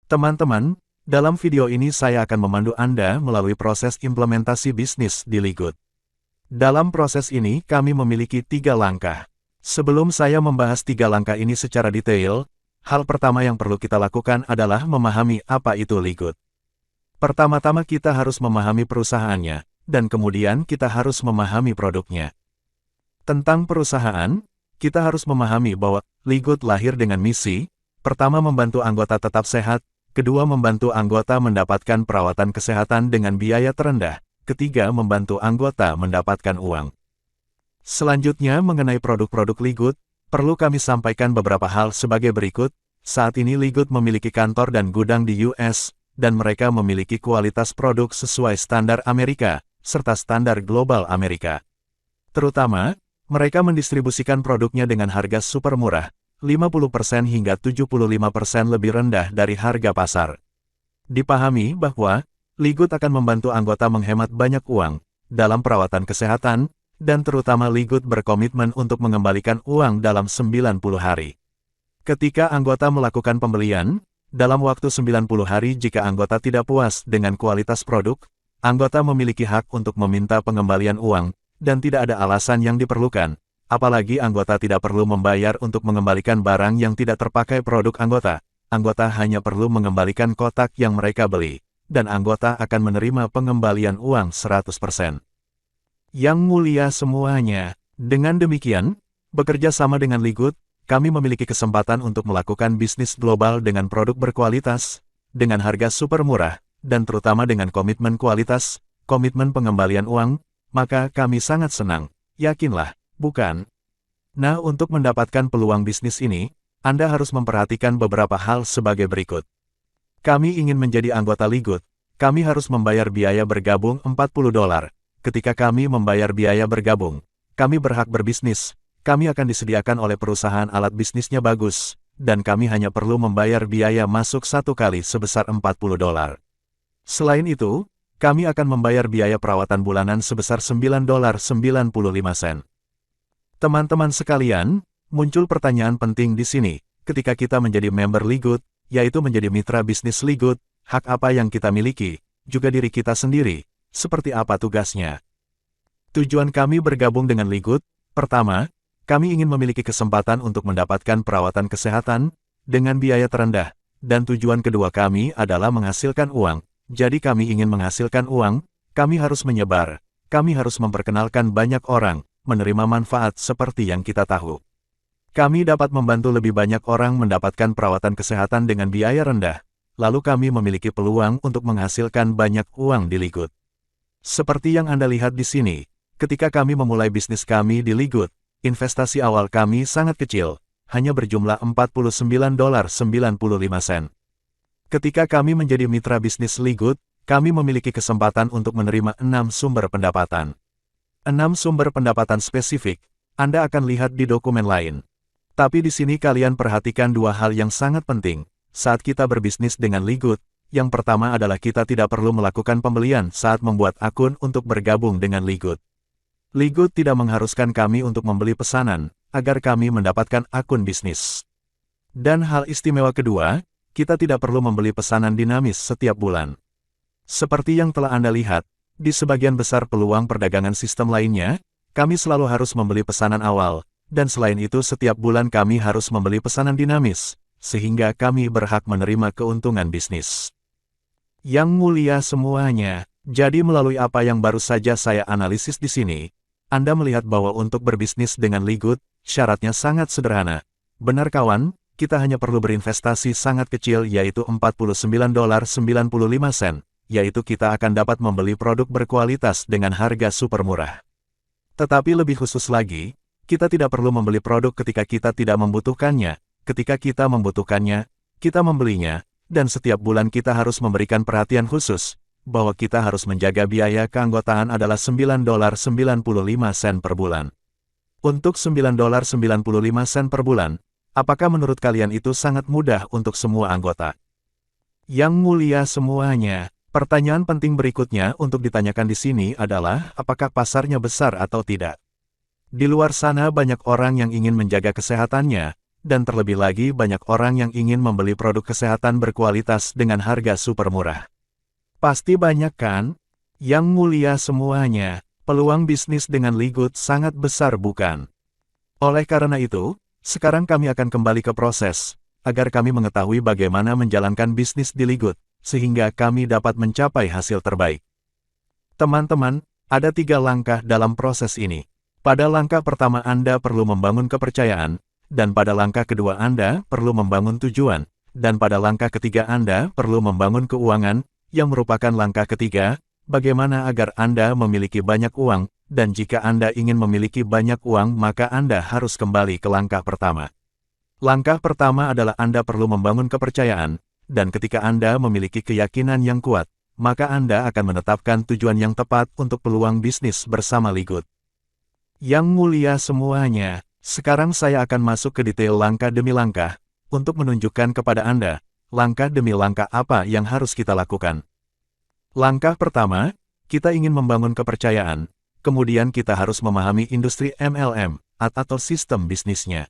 Teman-teman, dalam video ini saya akan memandu Anda melalui proses implementasi bisnis di Ligut. Dalam proses ini kami memiliki 3 langkah. Sebelum saya membahas 3 langkah ini secara detail, hal pertama yang perlu kita lakukan adalah memahami apa itu Ligut. Pertama-tama kita harus memahami perusahaannya, dan kemudian kita harus memahami produknya. Tentang perusahaan, kita harus memahami bahwa Ligut lahir dengan misi, pertama membantu anggota tetap sehat, kedua membantu anggota mendapatkan perawatan kesehatan dengan biaya terendah, ketiga membantu anggota mendapatkan uang. Selanjutnya mengenai produk-produk Ligut, perlu kami sampaikan beberapa hal sebagai berikut. Saat ini Ligut memiliki kantor dan gudang di US, dan mereka memiliki kualitas produk sesuai standar Amerika, serta standar global Amerika. Terutama, mereka mendistribusikan produknya dengan harga super murah, 50% hingga 75% lebih rendah dari harga pasar. Dipahami bahwa Ligut akan membantu anggota menghemat banyak uang dalam perawatan kesehatan, dan terutama Ligut berkomitmen untuk mengembalikan uang dalam 90 hari. Ketika anggota melakukan pembelian, dalam waktu 90 hari jika anggota tidak puas dengan kualitas produk, anggota memiliki hak untuk meminta pengembalian uang, dan tidak ada alasan yang diperlukan. Apalagi anggota tidak perlu membayar untuk mengembalikan barang yang tidak terpakai produk anggota. Anggota hanya perlu mengembalikan kotak yang mereka beli, dan anggota akan menerima pengembalian uang 100%. Yang mulia semuanya, dengan demikian, bekerja sama dengan Ligut, kami memiliki kesempatan untuk melakukan bisnis global dengan produk berkualitas, dengan harga super murah, dan terutama dengan komitmen kualitas, komitmen pengembalian uang, maka kami sangat senang, yakinlah. Bukan? Nah, untuk mendapatkan peluang bisnis ini, Anda harus memperhatikan beberapa hal sebagai berikut. Kami ingin menjadi anggota Ligut, kami harus membayar biaya bergabung $40. Ketika kami membayar biaya bergabung, kami berhak berbisnis, kami akan disediakan oleh perusahaan alat bisnisnya bagus, dan kami hanya perlu membayar biaya masuk 1 kali sebesar $40. Selain itu, kami akan membayar biaya perawatan bulanan sebesar $9.95. Teman-teman sekalian, muncul pertanyaan penting di sini. Ketika kita menjadi member Ligut, yaitu menjadi mitra bisnis Ligut, hak apa yang kita miliki, juga diri kita sendiri, seperti apa tugasnya. Tujuan kami bergabung dengan Ligut, pertama, kami ingin memiliki kesempatan untuk mendapatkan perawatan kesehatan, dengan biaya terendah, dan tujuan kedua kami adalah menghasilkan uang. Jadi kami ingin menghasilkan uang, kami harus menyebar, kami harus memperkenalkan banyak orang, menerima manfaat seperti yang kita tahu. Kami dapat membantu lebih banyak orang mendapatkan perawatan kesehatan dengan biaya rendah, lalu kami memiliki peluang untuk menghasilkan banyak uang di Ligut. Seperti yang Anda lihat di sini, ketika kami memulai bisnis kami di Ligut, investasi awal kami sangat kecil, hanya berjumlah $49.95. Ketika kami menjadi mitra bisnis Ligut, kami memiliki kesempatan untuk menerima 6 sumber pendapatan. 6 sumber pendapatan spesifik, Anda akan lihat di dokumen lain. Tapi di sini kalian perhatikan 2 hal yang sangat penting. Saat kita berbisnis dengan Ligut, yang pertama adalah kita tidak perlu melakukan pembelian saat membuat akun untuk bergabung dengan Ligut. Ligut tidak mengharuskan kami untuk membeli pesanan, agar kami mendapatkan akun bisnis. Dan hal istimewa kedua, kita tidak perlu membeli pesanan dinamis setiap bulan. Seperti yang telah Anda lihat, di sebagian besar peluang perdagangan sistem lainnya, kami selalu harus membeli pesanan awal, dan selain itu setiap bulan kami harus membeli pesanan dinamis, sehingga kami berhak menerima keuntungan bisnis. Yang mulia semuanya, jadi melalui apa yang baru saja saya analisis di sini, Anda melihat bahwa untuk berbisnis dengan Ligut, syaratnya sangat sederhana. Benar kawan, kita hanya perlu berinvestasi sangat kecil yaitu $49.95. Yaitu kita akan dapat membeli produk berkualitas dengan harga super murah. Tetapi lebih khusus lagi, kita tidak perlu membeli produk ketika kita tidak membutuhkannya. Ketika kita membutuhkannya, kita membelinya, dan setiap bulan kita harus memberikan perhatian khusus, bahwa kita harus menjaga biaya keanggotaan adalah $9.95 per bulan. Untuk $9.95 per bulan, apakah menurut kalian itu sangat mudah untuk semua anggota? Yang mulia semuanya. Pertanyaan penting berikutnya untuk ditanyakan di sini adalah, apakah pasarnya besar atau tidak? Di luar sana banyak orang yang ingin menjaga kesehatannya, dan terlebih lagi banyak orang yang ingin membeli produk kesehatan berkualitas dengan harga super murah. Pasti banyak kan? Yang mulia semuanya, peluang bisnis dengan Ligood sangat besar bukan? Oleh karena itu, sekarang kami akan kembali ke proses, agar kami mengetahui bagaimana menjalankan bisnis di Ligood, sehingga kami dapat mencapai hasil terbaik. Teman-teman, ada 3 langkah dalam proses ini. Pada langkah pertama Anda perlu membangun kepercayaan, dan pada langkah kedua Anda perlu membangun tujuan, dan pada langkah ketiga Anda perlu membangun keuangan, yang merupakan langkah ketiga, bagaimana agar Anda memiliki banyak uang, dan jika Anda ingin memiliki banyak uang maka Anda harus kembali ke langkah pertama. Langkah pertama adalah Anda perlu membangun kepercayaan, dan ketika Anda memiliki keyakinan yang kuat, maka Anda akan menetapkan tujuan yang tepat untuk peluang bisnis bersama Ligood. Yang mulia semuanya, sekarang saya akan masuk ke detail langkah demi langkah, untuk menunjukkan kepada Anda, langkah demi langkah apa yang harus kita lakukan. Langkah pertama, kita ingin membangun kepercayaan, kemudian kita harus memahami industri MLM, atau sistem bisnisnya.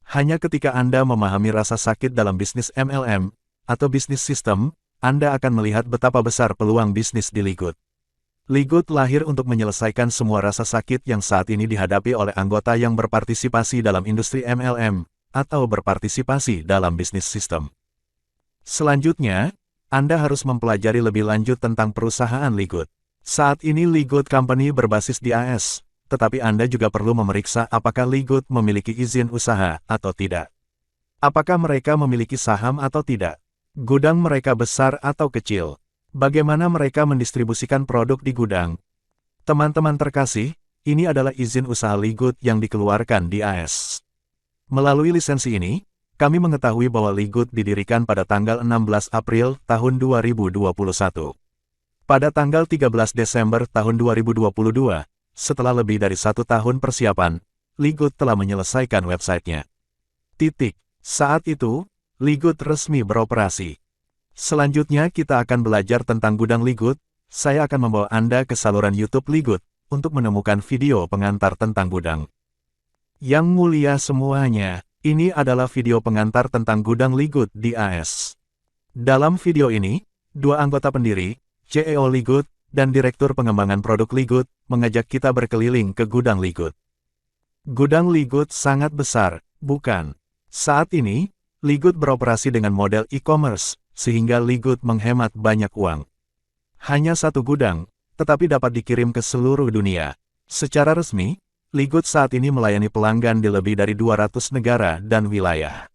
Hanya ketika Anda memahami rasa sakit dalam bisnis MLM, atau bisnis sistem, Anda akan melihat betapa besar peluang bisnis di Ligood. Ligood lahir untuk menyelesaikan semua rasa sakit yang saat ini dihadapi oleh anggota yang berpartisipasi dalam industri MLM, atau berpartisipasi dalam bisnis sistem. Selanjutnya, Anda harus mempelajari lebih lanjut tentang perusahaan Ligood. Saat ini Ligood Company berbasis di AS, tetapi Anda juga perlu memeriksa apakah Ligood memiliki izin usaha atau tidak. Apakah mereka memiliki saham atau tidak? Gudang mereka besar atau kecil? Bagaimana mereka mendistribusikan produk di gudang? Teman-teman terkasih, ini adalah izin usaha Ligood yang dikeluarkan di AS. Melalui lisensi ini, kami mengetahui bahwa Ligood didirikan pada tanggal 16 April tahun 2021. Pada tanggal 13 Desember tahun 2022, setelah lebih dari 1 tahun persiapan, Ligood telah menyelesaikan websitenya. Saat itu, Ligood resmi beroperasi. Selanjutnya kita akan belajar tentang gudang Ligood. Saya akan membawa Anda ke saluran YouTube Ligood untuk menemukan video pengantar tentang gudang. Yang mulia semuanya, ini adalah video pengantar tentang gudang Ligood di AS. Dalam video ini, 2 anggota pendiri, CEO Ligood, dan Direktur Pengembangan Produk Ligood, mengajak kita berkeliling ke gudang Ligood. Gudang Ligood sangat besar, bukan? Saat ini, Ligood beroperasi dengan model e-commerce, sehingga Ligood menghemat banyak uang. Hanya 1 gudang, tetapi dapat dikirim ke seluruh dunia. Secara resmi, Ligood saat ini melayani pelanggan di lebih dari 200 negara dan wilayah.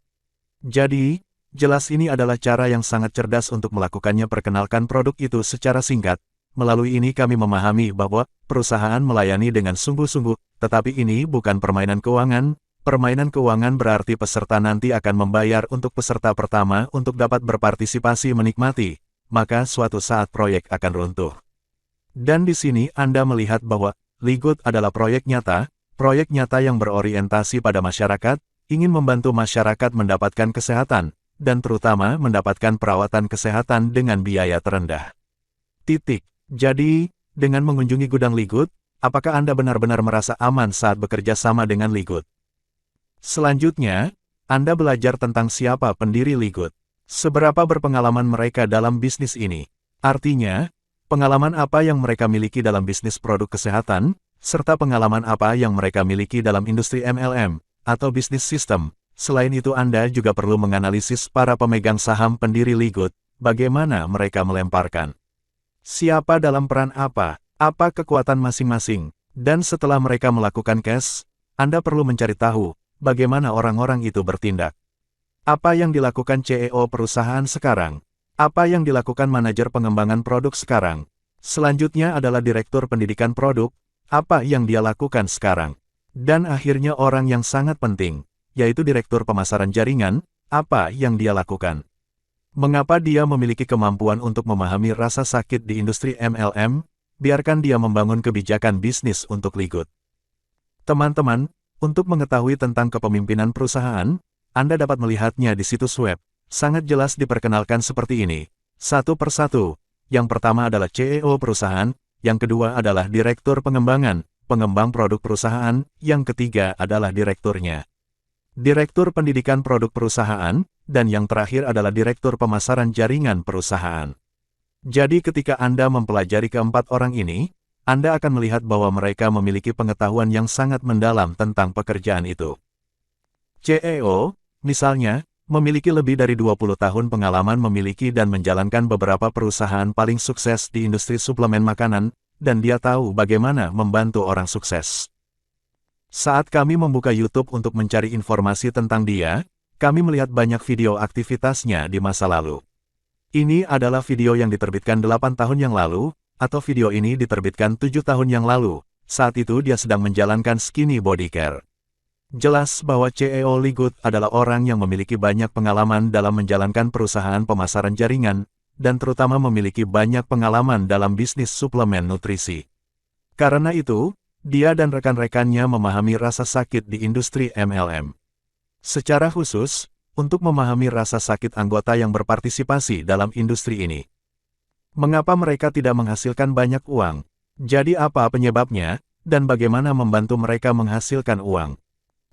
Jadi, jelas ini adalah cara yang sangat cerdas untuk melakukannya. Perkenalkan produk itu secara singkat. Melalui ini kami memahami bahwa perusahaan melayani dengan sungguh-sungguh, tetapi ini bukan permainan keuangan. Permainan keuangan berarti peserta nanti akan membayar untuk peserta pertama untuk dapat berpartisipasi menikmati, maka suatu saat proyek akan runtuh. Dan di sini Anda melihat bahwa Ligood adalah proyek nyata yang berorientasi pada masyarakat, ingin membantu masyarakat mendapatkan kesehatan, dan terutama mendapatkan perawatan kesehatan dengan biaya terendah. Jadi, dengan mengunjungi gudang Ligood, apakah Anda benar-benar merasa aman saat bekerja sama dengan Ligood? Selanjutnya, Anda belajar tentang siapa pendiri Ligood. Seberapa berpengalaman mereka dalam bisnis ini. Artinya, pengalaman apa yang mereka miliki dalam bisnis produk kesehatan, serta pengalaman apa yang mereka miliki dalam industri MLM, atau bisnis sistem. Selain itu Anda juga perlu menganalisis para pemegang saham pendiri Ligood, bagaimana mereka melemparkan. Siapa dalam peran apa kekuatan masing-masing, dan setelah mereka melakukan cash, Anda perlu mencari tahu, bagaimana orang-orang itu bertindak. Apa yang dilakukan CEO perusahaan sekarang? Apa yang dilakukan manajer pengembangan produk sekarang? Selanjutnya adalah direktur pendidikan produk, apa yang dia lakukan sekarang? Dan akhirnya orang yang sangat penting, yaitu direktur pemasaran jaringan, apa yang dia lakukan? Mengapa dia memiliki kemampuan untuk memahami rasa sakit di industri MLM? Biarkan dia membangun kebijakan bisnis untuk Ligood. Teman-teman, untuk mengetahui tentang kepemimpinan perusahaan, Anda dapat melihatnya di situs web. Sangat jelas diperkenalkan seperti ini. Satu persatu. Yang pertama adalah CEO perusahaan, yang kedua adalah direktur pengembangan, pengembang produk perusahaan, yang ketiga adalah direkturnya. Direktur Pendidikan Produk Perusahaan, dan yang terakhir adalah Direktur Pemasaran Jaringan Perusahaan. Jadi ketika Anda mempelajari keempat orang ini, Anda akan melihat bahwa mereka memiliki pengetahuan yang sangat mendalam tentang pekerjaan itu. CEO, misalnya, memiliki lebih dari 20 tahun pengalaman memiliki dan menjalankan beberapa perusahaan paling sukses di industri suplemen makanan, dan dia tahu bagaimana membantu orang sukses. Saat kami membuka YouTube untuk mencari informasi tentang dia, kami melihat banyak video aktivitasnya di masa lalu. Ini adalah video yang diterbitkan 8 tahun yang lalu, atau video ini diterbitkan 7 tahun yang lalu, saat itu dia sedang menjalankan Skinny Body Care. Jelas bahwa CEO Lee Good adalah orang yang memiliki banyak pengalaman dalam menjalankan perusahaan pemasaran jaringan, dan terutama memiliki banyak pengalaman dalam bisnis suplemen nutrisi. Karena itu, dia dan rekan-rekannya memahami rasa sakit di industri MLM. Secara khusus, untuk memahami rasa sakit anggota yang berpartisipasi dalam industri ini. Mengapa mereka tidak menghasilkan banyak uang? Jadi apa penyebabnya, dan bagaimana membantu mereka menghasilkan uang?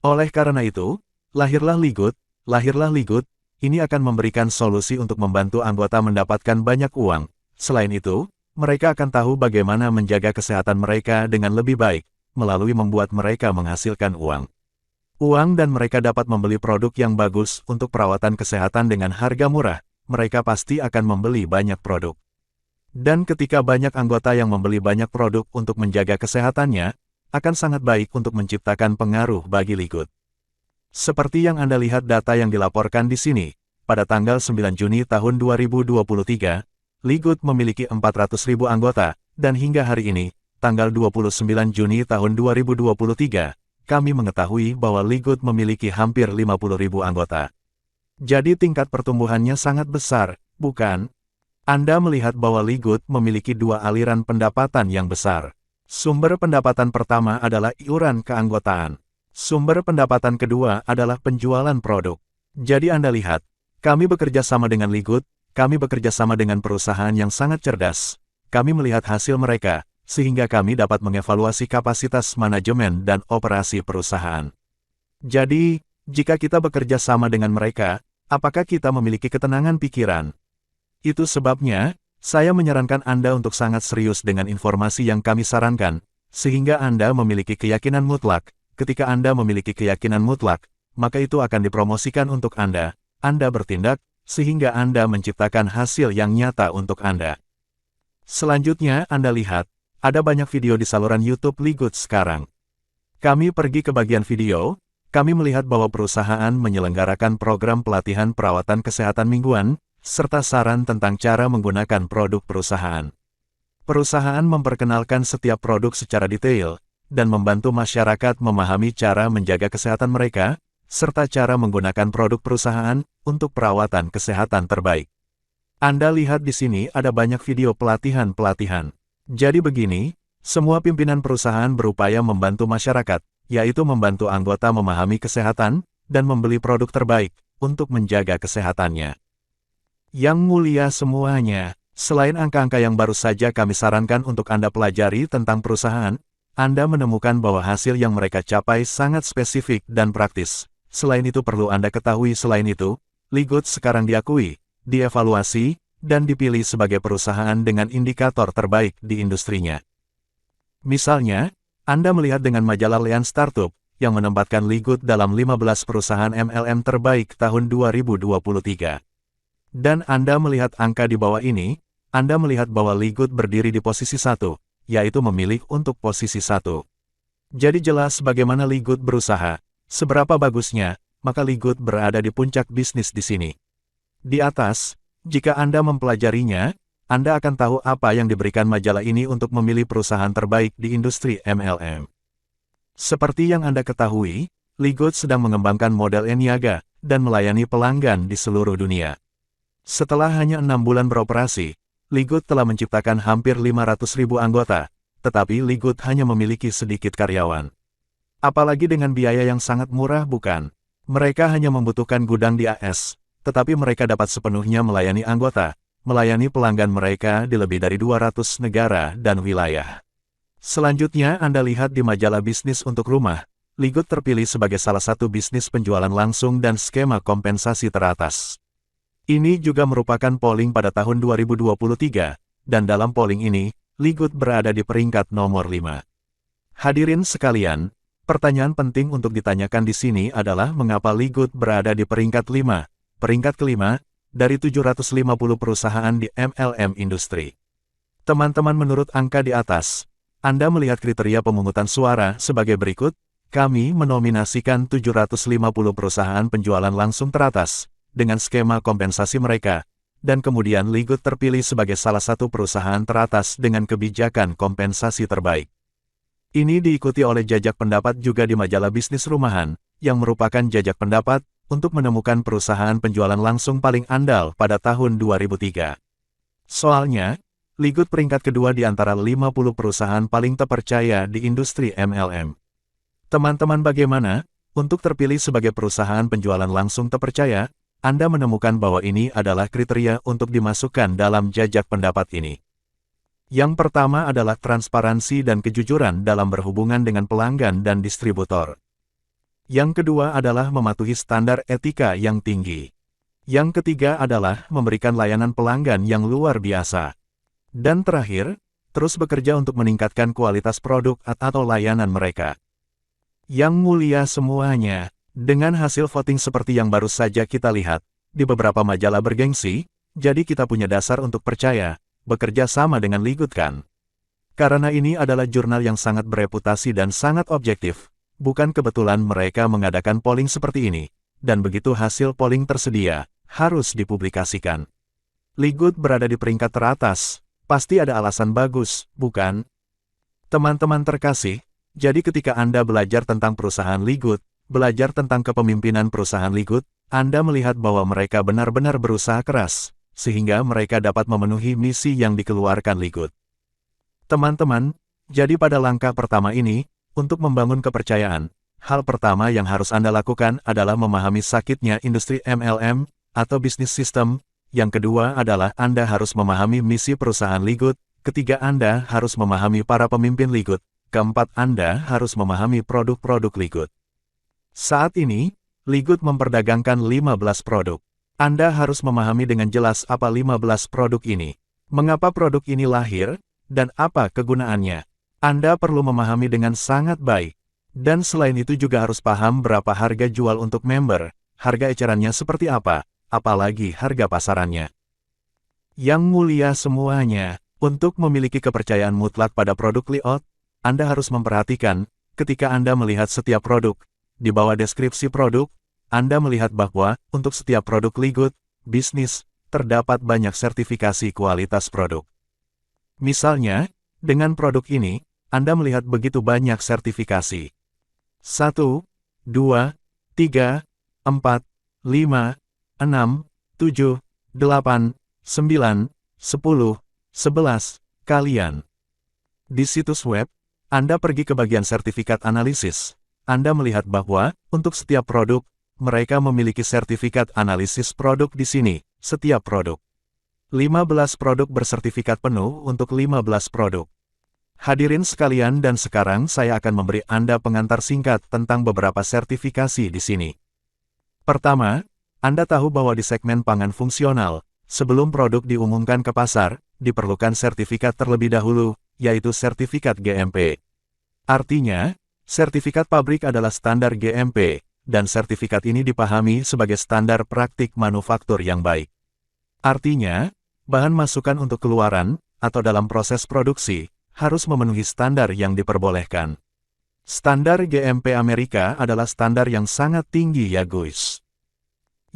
Oleh karena itu, lahirlah Lee Good, ini akan memberikan solusi untuk membantu anggota mendapatkan banyak uang. Selain itu, mereka akan tahu bagaimana menjaga kesehatan mereka dengan lebih baik, melalui membuat mereka menghasilkan uang. Uang dan mereka dapat membeli produk yang bagus untuk perawatan kesehatan dengan harga murah, mereka pasti akan membeli banyak produk. Dan ketika banyak anggota yang membeli banyak produk untuk menjaga kesehatannya, akan sangat baik untuk menciptakan pengaruh bagi Lee Good. Seperti yang Anda lihat data yang dilaporkan di sini, pada tanggal 9 Juni tahun 2023, Lee Good memiliki 400.000 anggota, dan hingga hari ini, tanggal 29 Juni tahun 2023, kami mengetahui bahwa Lee Good memiliki hampir 50.000 anggota. Jadi tingkat pertumbuhannya sangat besar, bukan? Anda melihat bahwa Lee Good memiliki dua aliran pendapatan yang besar. Sumber pendapatan pertama adalah iuran keanggotaan. Sumber pendapatan kedua adalah penjualan produk. Jadi Anda lihat, kami bekerja sama dengan Lee Good, kami bekerja sama dengan perusahaan yang sangat cerdas. Kami melihat hasil mereka, sehingga kami dapat mengevaluasi kapasitas manajemen dan operasi perusahaan. Jadi, jika kita bekerja sama dengan mereka, apakah kita memiliki ketenangan pikiran? Itu sebabnya, saya menyarankan Anda untuk sangat serius dengan informasi yang kami sarankan, sehingga Anda memiliki keyakinan mutlak. Ketika Anda memiliki keyakinan mutlak, maka itu akan dipromosikan untuk Anda bertindak, sehingga Anda menciptakan hasil yang nyata untuk Anda. Selanjutnya Anda lihat, ada banyak video di saluran YouTube Lee Good sekarang. Kami pergi ke bagian video, kami melihat bahwa perusahaan menyelenggarakan program pelatihan perawatan kesehatan mingguan, serta saran tentang cara menggunakan produk perusahaan. Perusahaan memperkenalkan setiap produk secara detail, dan membantu masyarakat memahami cara menjaga kesehatan mereka, serta cara menggunakan produk perusahaan untuk perawatan kesehatan terbaik. Anda lihat di sini ada banyak video pelatihan-pelatihan. Jadi begini, semua pimpinan perusahaan berupaya membantu masyarakat, yaitu membantu anggota memahami kesehatan, dan membeli produk terbaik, untuk menjaga kesehatannya. Yang mulia semuanya, selain angka-angka yang baru saja kami sarankan untuk Anda pelajari tentang perusahaan, Anda menemukan bahwa hasil yang mereka capai sangat spesifik dan praktis. Selain itu perlu Anda ketahui selain itu, Lee Good sekarang diakui, dievaluasi, dan dipilih sebagai perusahaan dengan indikator terbaik di industrinya. Misalnya, Anda melihat dengan majalah Lean Startup, yang menempatkan Lee Good dalam 15 perusahaan MLM terbaik tahun 2023. Dan Anda melihat angka di bawah ini, Anda melihat bahwa Lee Good berdiri di posisi 1, yaitu memilih untuk posisi 1. Jadi jelas bagaimana Lee Good berusaha, seberapa bagusnya, maka Lee Good berada di puncak bisnis di sini. Di atas, jika Anda mempelajarinya, Anda akan tahu apa yang diberikan majalah ini untuk memilih perusahaan terbaik di industri MLM. Seperti yang Anda ketahui, Lee Good sedang mengembangkan model Niaga, dan melayani pelanggan di seluruh dunia. Setelah hanya 6 bulan beroperasi, Lee Good telah menciptakan hampir 500.000 anggota, tetapi Lee Good hanya memiliki sedikit karyawan. Apalagi dengan biaya yang sangat murah bukan? Mereka hanya membutuhkan gudang di AS, tetapi mereka dapat sepenuhnya melayani anggota, melayani pelanggan mereka di lebih dari 200 negara dan wilayah. Selanjutnya Anda lihat di majalah bisnis untuk rumah, Ligut terpilih sebagai salah satu bisnis penjualan langsung dan skema kompensasi teratas. Ini juga merupakan polling pada tahun 2023, dan dalam polling ini, Ligut berada di peringkat nomor 5. Hadirin sekalian, pertanyaan penting untuk ditanyakan di sini adalah mengapa Ligut berada di peringkat 5, peringkat kelima, dari 750 perusahaan di MLM industri. Teman-teman, menurut angka di atas, Anda melihat kriteria pemungutan suara sebagai berikut. Kami menominasikan 750 perusahaan penjualan langsung teratas, dengan skema kompensasi mereka, dan kemudian Ligut terpilih sebagai salah satu perusahaan teratas dengan kebijakan kompensasi terbaik. Ini diikuti oleh jajak pendapat juga di majalah bisnis rumahan, yang merupakan jajak pendapat untuk menemukan perusahaan penjualan langsung paling andal pada tahun 2003. Soalnya, Ligut peringkat kedua di antara 50 perusahaan paling terpercaya di industri MLM. Teman-teman, bagaimana? Untuk terpilih sebagai perusahaan penjualan langsung terpercaya, Anda menemukan bahwa ini adalah kriteria untuk dimasukkan dalam jajak pendapat ini. Yang pertama adalah transparansi dan kejujuran dalam berhubungan dengan pelanggan dan distributor. Yang kedua adalah mematuhi standar etika yang tinggi. Yang ketiga adalah memberikan layanan pelanggan yang luar biasa. Dan terakhir, terus bekerja untuk meningkatkan kualitas produk atau layanan mereka. Yang mulia semuanya, dengan hasil voting seperti yang baru saja kita lihat, di beberapa majalah bergengsi, jadi kita punya dasar untuk percaya, bekerja sama dengan Ligut kan? Karena ini adalah jurnal yang sangat bereputasi dan sangat objektif, bukan kebetulan mereka mengadakan polling seperti ini, dan begitu hasil polling tersedia, harus dipublikasikan. Ligut berada di peringkat teratas, pasti ada alasan bagus, bukan? Teman-teman terkasih, jadi ketika Anda belajar tentang perusahaan Ligut, belajar tentang kepemimpinan perusahaan Ligut, Anda melihat bahwa mereka benar-benar berusaha keras, sehingga mereka dapat memenuhi misi yang dikeluarkan Ligut. Teman-teman, jadi pada langkah pertama ini, untuk membangun kepercayaan, hal pertama yang harus Anda lakukan adalah memahami sakitnya industri MLM, atau bisnis sistem. Yang kedua adalah Anda harus memahami misi perusahaan Ligut, ketiga Anda harus memahami para pemimpin Ligut. Keempat, Anda harus memahami produk-produk Ligut. Saat ini, Ligut memperdagangkan 15 produk. Anda harus memahami dengan jelas apa 15 produk ini. Mengapa produk ini lahir, dan apa kegunaannya. Anda perlu memahami dengan sangat baik. Dan selain itu juga harus paham berapa harga jual untuk member, harga ecerannya seperti apa, apalagi harga pasarannya. Yang mulia semuanya, untuk memiliki kepercayaan mutlak pada produk Ligut, Anda harus memperhatikan, ketika Anda melihat setiap produk, di bawah deskripsi produk, Anda melihat bahwa, untuk setiap produk Ligut, bisnis, terdapat banyak sertifikasi kualitas produk. Misalnya, dengan produk ini, Anda melihat begitu banyak sertifikasi. 1, 2, 3, 4, 5, 6, 7, 8, 9, 10, 11, kalian. Di situs web, Anda pergi ke bagian sertifikat analisis. Anda melihat bahwa, untuk setiap produk, mereka memiliki sertifikat analisis produk di sini, setiap produk. 15 produk bersertifikat penuh untuk 15 produk. Hadirin sekalian, dan sekarang saya akan memberi Anda pengantar singkat tentang beberapa sertifikasi di sini. Pertama, Anda tahu bahwa di segmen pangan fungsional, sebelum produk diumumkan ke pasar, diperlukan sertifikat terlebih dahulu, yaitu sertifikat GMP. Artinya, sertifikat pabrik adalah standar GMP, dan sertifikat ini dipahami sebagai standar praktik manufaktur yang baik. Artinya, bahan masukan untuk keluaran, atau dalam proses produksi, harus memenuhi standar yang diperbolehkan. Standar GMP Amerika adalah standar yang sangat tinggi ya guys.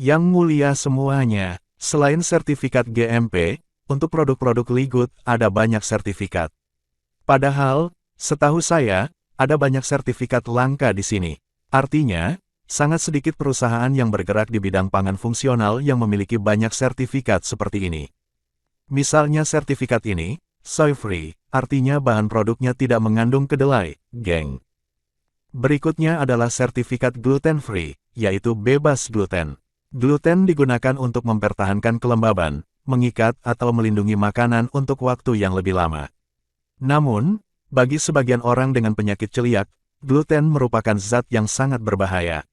Yang mulia semuanya, selain sertifikat GMP, untuk produk-produk Ligut ada banyak sertifikat. Padahal, setahu saya, ada banyak sertifikat langka di sini. Artinya, sangat sedikit perusahaan yang bergerak di bidang pangan fungsional yang memiliki banyak sertifikat seperti ini. Misalnya sertifikat ini, soy free, artinya bahan produknya tidak mengandung kedelai, geng. Berikutnya adalah sertifikat gluten free, yaitu bebas gluten. Gluten digunakan untuk mempertahankan kelembaban, mengikat atau melindungi makanan untuk waktu yang lebih lama. Namun, bagi sebagian orang dengan penyakit celiak, Gluten merupakan zat yang sangat berbahaya.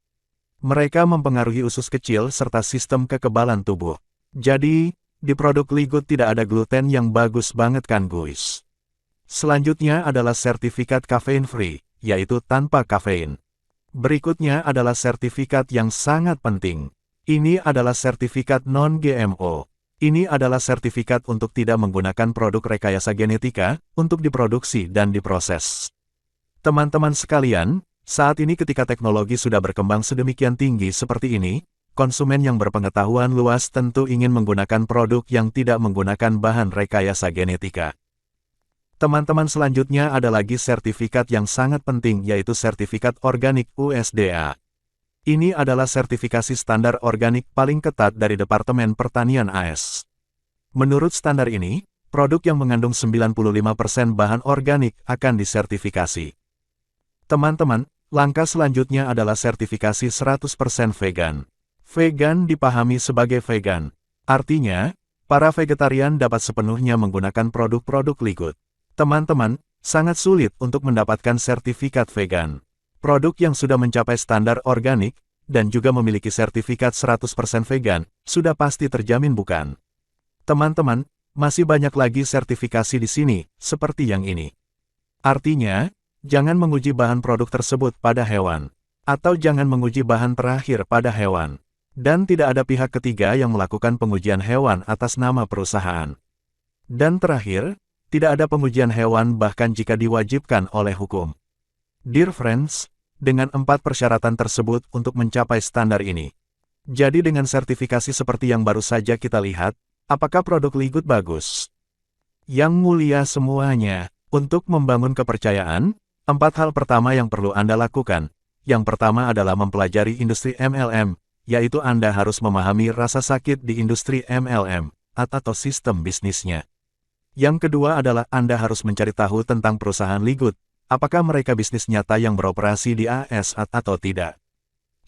Mereka mempengaruhi usus kecil serta sistem kekebalan tubuh. Jadi, di produk Ligut tidak ada gluten yang bagus banget kan guys. Selanjutnya adalah sertifikat kafein free, yaitu tanpa kafein. Berikutnya adalah sertifikat yang sangat penting. Ini adalah sertifikat non-GMO. Ini adalah sertifikat untuk tidak menggunakan produk rekayasa genetika untuk diproduksi dan diproses. Teman-teman sekalian, saat ini ketika teknologi sudah berkembang sedemikian tinggi seperti ini, konsumen yang berpengetahuan luas tentu ingin menggunakan produk yang tidak menggunakan bahan rekayasa genetika. Teman-teman selanjutnya ada lagi sertifikat yang sangat penting yaitu sertifikat organik USDA. Ini adalah sertifikasi standar organik paling ketat dari Departemen Pertanian AS. Menurut standar ini, produk yang mengandung 95% bahan organik akan disertifikasi. Teman-teman, langkah selanjutnya adalah sertifikasi 100% vegan. Vegan dipahami sebagai vegan. Artinya, para vegetarian dapat sepenuhnya menggunakan produk-produk Ligut. Teman-teman, sangat sulit untuk mendapatkan sertifikat vegan. Produk yang sudah mencapai standar organik, dan juga memiliki sertifikat 100% vegan, sudah pasti terjamin bukan? Teman-teman, masih banyak lagi sertifikasi di sini, seperti yang ini. Artinya, jangan menguji bahan produk tersebut pada hewan. Atau jangan menguji bahan terakhir pada hewan. Dan tidak ada pihak ketiga yang melakukan pengujian hewan atas nama perusahaan. Dan terakhir, tidak ada pengujian hewan bahkan jika diwajibkan oleh hukum. Dear friends, dengan 4 persyaratan tersebut untuk mencapai standar ini. Jadi dengan sertifikasi seperti yang baru saja kita lihat, apakah produk Ligut bagus? Yang mulia semuanya, untuk membangun kepercayaan, 4 hal pertama yang perlu Anda lakukan. Yang pertama adalah mempelajari industri MLM, yaitu Anda harus memahami rasa sakit di industri MLM, atau sistem bisnisnya. Yang kedua adalah Anda harus mencari tahu tentang perusahaan Ligut, apakah mereka bisnis nyata yang beroperasi di AS atau tidak.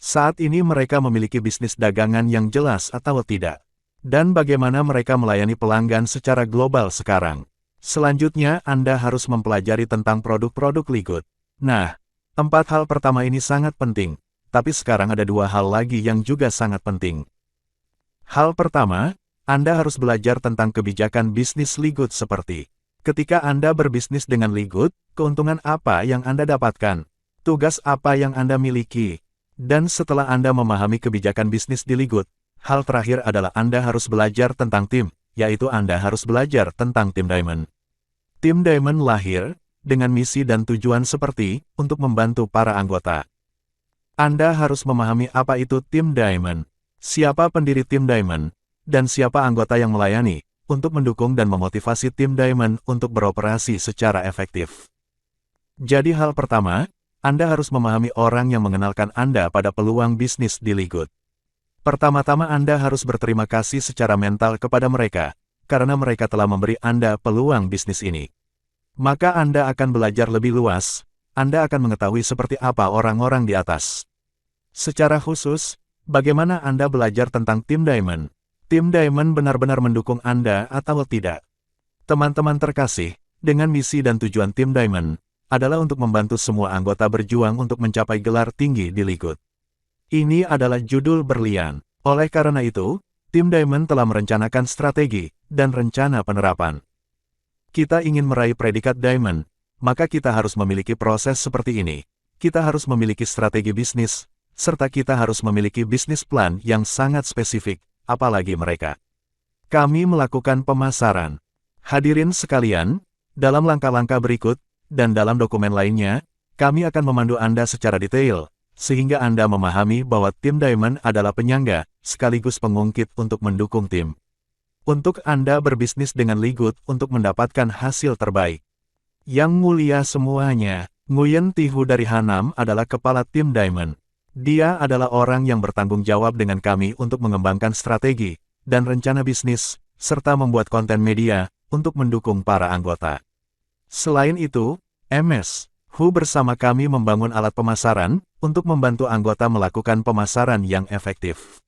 Saat ini mereka memiliki bisnis dagangan yang jelas atau tidak. Dan bagaimana mereka melayani pelanggan secara global sekarang. Selanjutnya Anda harus mempelajari tentang produk-produk Ligut. Nah, 4 hal pertama ini sangat penting, tapi sekarang ada 2 hal lagi yang juga sangat penting. Hal pertama, Anda harus belajar tentang kebijakan bisnis Ligut seperti, ketika Anda berbisnis dengan Ligut, keuntungan apa yang Anda dapatkan, tugas apa yang Anda miliki, dan setelah Anda memahami kebijakan bisnis di Ligut, hal terakhir adalah Anda harus belajar tentang tim, yaitu Anda harus belajar tentang tim Diamond. Tim Diamond lahir dengan misi dan tujuan seperti untuk membantu para anggota. Anda harus memahami apa itu tim Diamond, siapa pendiri tim Diamond, dan siapa anggota yang melayani, untuk mendukung dan memotivasi tim Diamond untuk beroperasi secara efektif. Jadi hal pertama, Anda harus memahami orang yang mengenalkan Anda pada peluang bisnis di Ligut. Pertama-tama Anda harus berterima kasih secara mental kepada mereka, karena mereka telah memberi Anda peluang bisnis ini. Maka Anda akan belajar lebih luas, Anda akan mengetahui seperti apa orang-orang di atas. Secara khusus, bagaimana Anda belajar tentang tim Diamond? Tim Diamond benar-benar mendukung Anda atau tidak? Teman-teman terkasih, dengan misi dan tujuan tim Diamond, adalah untuk membantu semua anggota berjuang untuk mencapai gelar tinggi di Ligut. Ini adalah judul berlian. Oleh karena itu, tim Diamond telah merencanakan strategi dan rencana penerapan. Kita ingin meraih predikat Diamond, maka kita harus memiliki proses seperti ini. Kita harus memiliki strategi bisnis, serta kita harus memiliki bisnis plan yang sangat spesifik, apalagi mereka. Kami melakukan pemasaran. Hadirin sekalian, dalam langkah-langkah berikut, dan dalam dokumen lainnya, kami akan memandu Anda secara detail, sehingga Anda memahami bahwa tim Diamond adalah penyangga, sekaligus pengungkit untuk mendukung tim. Untuk Anda berbisnis dengan Ligut untuk mendapatkan hasil terbaik. Yang mulia semuanya, Nguyen Tihu dari Hanam adalah kepala tim Diamond. Dia adalah orang yang bertanggung jawab dengan kami untuk mengembangkan strategi dan rencana bisnis, serta membuat konten media untuk mendukung para anggota. Selain itu, MS Hu bersama kami membangun alat pemasaran untuk membantu anggota melakukan pemasaran yang efektif.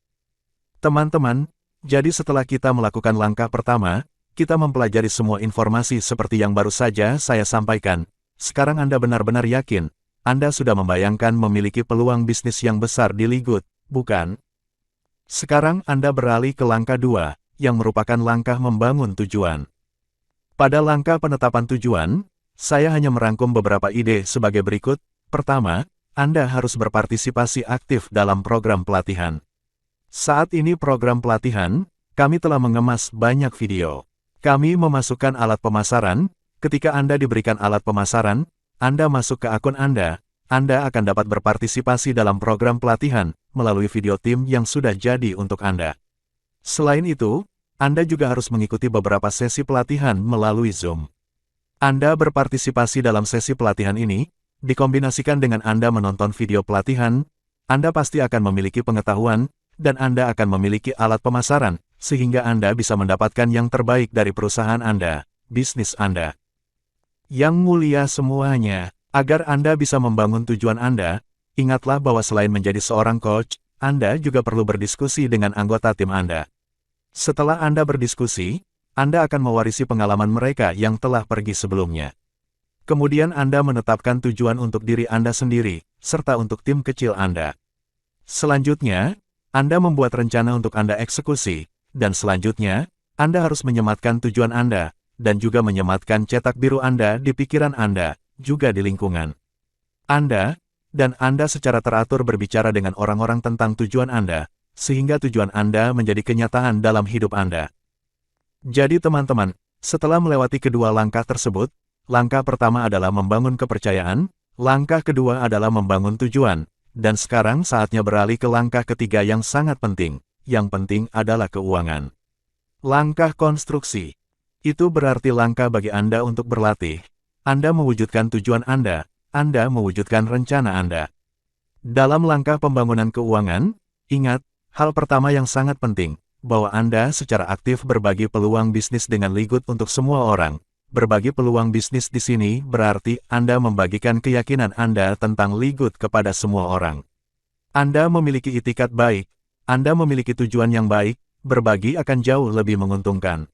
Teman-teman, jadi setelah kita melakukan langkah pertama, kita mempelajari semua informasi seperti yang baru saja saya sampaikan. Sekarang Anda benar-benar yakin Anda sudah membayangkan memiliki peluang bisnis yang besar di Ligut, bukan? Sekarang Anda beralih ke langkah 2, yang merupakan langkah membangun tujuan. Pada langkah penetapan tujuan, saya hanya merangkum beberapa ide sebagai berikut. Pertama, Anda harus berpartisipasi aktif dalam program pelatihan. Saat ini program pelatihan, kami telah mengemas banyak video. Kami memasukkan alat pemasaran. Ketika Anda diberikan alat pemasaran, Anda masuk ke akun Anda akan dapat berpartisipasi dalam program pelatihan melalui video tim yang sudah jadi untuk Anda. Selain itu, Anda juga harus mengikuti beberapa sesi pelatihan melalui Zoom. Anda berpartisipasi dalam sesi pelatihan ini, dikombinasikan dengan Anda menonton video pelatihan, Anda pasti akan memiliki pengetahuan, dan Anda akan memiliki alat pemasaran, sehingga Anda bisa mendapatkan yang terbaik dari perusahaan Anda, bisnis Anda. Yang mulia semuanya, agar Anda bisa membangun tujuan Anda, ingatlah bahwa selain menjadi seorang coach, Anda juga perlu berdiskusi dengan anggota tim Anda. Setelah Anda berdiskusi, Anda akan mewarisi pengalaman mereka yang telah pergi sebelumnya. Kemudian Anda menetapkan tujuan untuk diri Anda sendiri, serta untuk tim kecil Anda. Selanjutnya, Anda membuat rencana untuk Anda eksekusi, dan selanjutnya, Anda harus menyematkan tujuan Anda, dan juga menyematkan cetak biru Anda di pikiran Anda, juga di lingkungan Anda, dan Anda secara teratur berbicara dengan orang-orang tentang tujuan Anda, sehingga tujuan Anda menjadi kenyataan dalam hidup Anda. Jadi teman-teman, setelah melewati kedua langkah tersebut, langkah pertama adalah membangun kepercayaan, langkah kedua adalah membangun tujuan, dan sekarang saatnya beralih ke langkah ketiga yang sangat penting, yang penting adalah keuangan. Langkah konstruksi. Itu berarti langkah bagi Anda untuk berlatih. Anda mewujudkan tujuan Anda mewujudkan rencana Anda. Dalam langkah pembangunan keuangan, ingat, hal pertama yang sangat penting, bahwa Anda secara aktif berbagi peluang bisnis dengan Ligut untuk semua orang. Berbagi peluang bisnis di sini berarti Anda membagikan keyakinan Anda tentang Ligut kepada semua orang. Anda memiliki itikat baik, Anda memiliki tujuan yang baik, berbagi akan jauh lebih menguntungkan.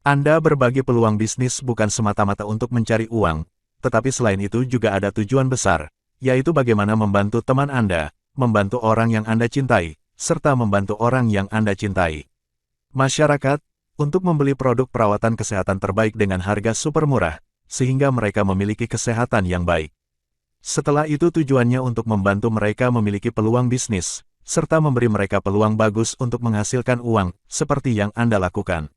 Anda berbagi peluang bisnis bukan semata-mata untuk mencari uang, tetapi selain itu juga ada tujuan besar, yaitu bagaimana membantu teman Anda, membantu orang yang Anda cintai, serta membantu orang yang Anda cintai. Masyarakat, untuk membeli produk perawatan kesehatan terbaik dengan harga super murah, sehingga mereka memiliki kesehatan yang baik. Setelah itu tujuannya untuk membantu mereka memiliki peluang bisnis, serta memberi mereka peluang bagus untuk menghasilkan uang, seperti yang Anda lakukan.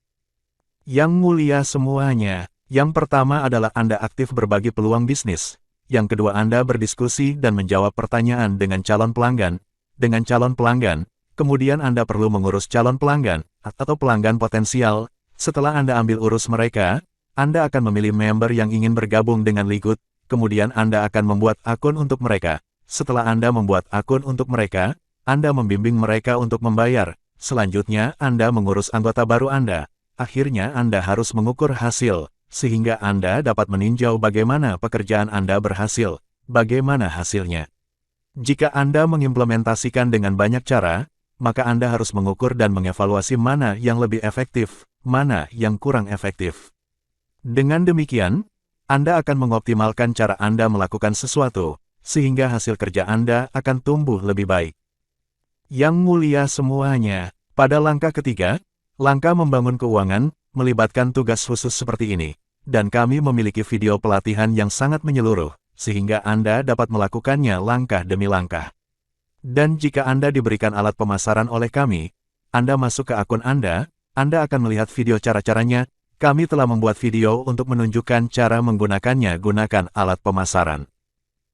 Yang mulia semuanya, yang pertama adalah Anda aktif berbagi peluang bisnis. Yang kedua Anda berdiskusi dan menjawab pertanyaan dengan calon pelanggan. Dengan calon pelanggan, kemudian Anda perlu mengurus calon pelanggan, atau pelanggan potensial. Setelah Anda ambil urus mereka, Anda akan memilih member yang ingin bergabung dengan Ligut, kemudian Anda akan membuat akun untuk mereka. Setelah Anda membuat akun untuk mereka, Anda membimbing mereka untuk membayar. Selanjutnya Anda mengurus anggota baru Anda. Akhirnya Anda harus mengukur hasil, sehingga Anda dapat meninjau bagaimana pekerjaan Anda berhasil, bagaimana hasilnya. Jika Anda mengimplementasikan dengan banyak cara, maka Anda harus mengukur dan mengevaluasi mana yang lebih efektif, mana yang kurang efektif. Dengan demikian, Anda akan mengoptimalkan cara Anda melakukan sesuatu, sehingga hasil kerja Anda akan tumbuh lebih baik. Yang mulia semuanya, pada langkah ketiga, langkah membangun keuangan, melibatkan tugas khusus seperti ini, dan kami memiliki video pelatihan yang sangat menyeluruh, sehingga Anda dapat melakukannya langkah demi langkah. Dan jika Anda diberikan alat pemasaran oleh kami, Anda masuk ke akun Anda akan melihat video cara-caranya. Kami telah membuat video untuk menunjukkan cara menggunakannya. Gunakan alat pemasaran.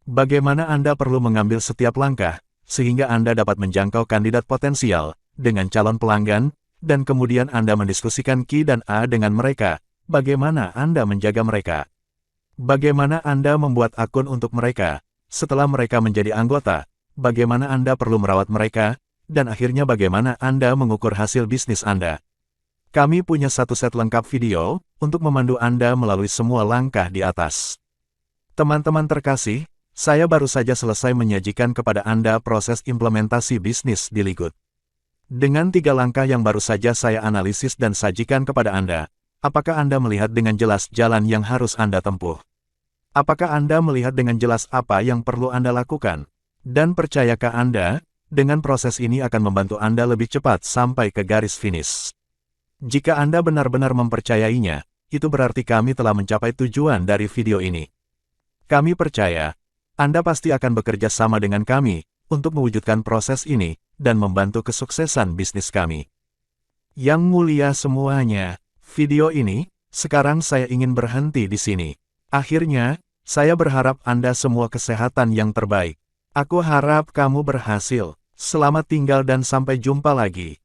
Bagaimana Anda perlu mengambil setiap langkah, sehingga Anda dapat menjangkau kandidat potensial, dengan calon pelanggan, dan kemudian Anda mendiskusikan Q dan A dengan mereka. Bagaimana Anda menjaga mereka? Bagaimana Anda membuat akun untuk mereka? Setelah mereka menjadi anggota, bagaimana Anda perlu merawat mereka? Dan akhirnya bagaimana Anda mengukur hasil bisnis Anda? Kami punya satu set lengkap video untuk memandu Anda melalui semua langkah di atas. Teman-teman terkasih, saya baru saja selesai menyajikan kepada Anda proses implementasi bisnis di Ligut. Dengan 3 langkah yang baru saja saya analisis dan sajikan kepada Anda, apakah Anda melihat dengan jelas jalan yang harus Anda tempuh? Apakah Anda melihat dengan jelas apa yang perlu Anda lakukan? Dan percayakah Anda, dengan proses ini akan membantu Anda lebih cepat sampai ke garis finish? Jika Anda benar-benar mempercayainya, itu berarti kami telah mencapai tujuan dari video ini. Kami percaya, Anda pasti akan bekerja sama dengan kami untuk mewujudkan proses ini dan membantu kesuksesan bisnis kami. Yang mulia semuanya, video ini, sekarang saya ingin berhenti di sini. Akhirnya, saya berharap Anda semua kesehatan yang terbaik. Aku harap kamu berhasil. Selamat tinggal dan sampai jumpa lagi.